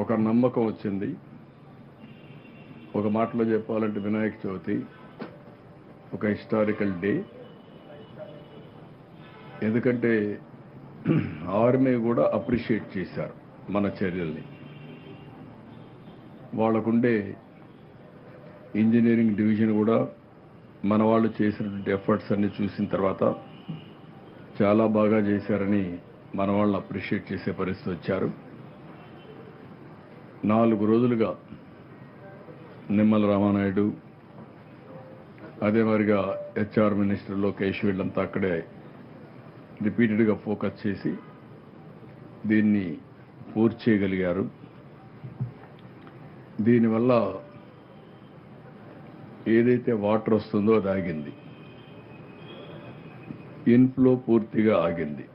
ఒక నమ్మకం వచ్చింది. ఒక మాటలో చెప్పాలంటే వినాయక చవితి ఒక హిస్టారికల్ డే. ఎందుకంటే ఆర్మీ కూడా అప్రిషియేట్ చేశారు మన చర్యల్ని. వాళ్ళకుండే ఇంజనీరింగ్ డివిజన్ కూడా మన వాళ్ళు చేసినటువంటి ఎఫర్ట్స్ అన్ని చూసిన తర్వాత చాలా బాగా చేశారని మన వాళ్ళని అప్రిషియేట్ చేసే పరిస్థితి వచ్చారు. 4 రోజులుగా నిమ్మల రామానాయుడు, అదే మరిగా హెచ్ఆర్ మినిస్టర్ లోకేష్ వీళ్ళంతా అక్కడే రిపీటెడ్గా ఫోకస్ చేసి దీన్ని పూర్తి చేయగలిగారు. దీనివల్ల ఏదైతే వాటర్ వస్తుందో అది ఆగింది, ఇన్ఫ్లో పూర్తిగా ఆగింది.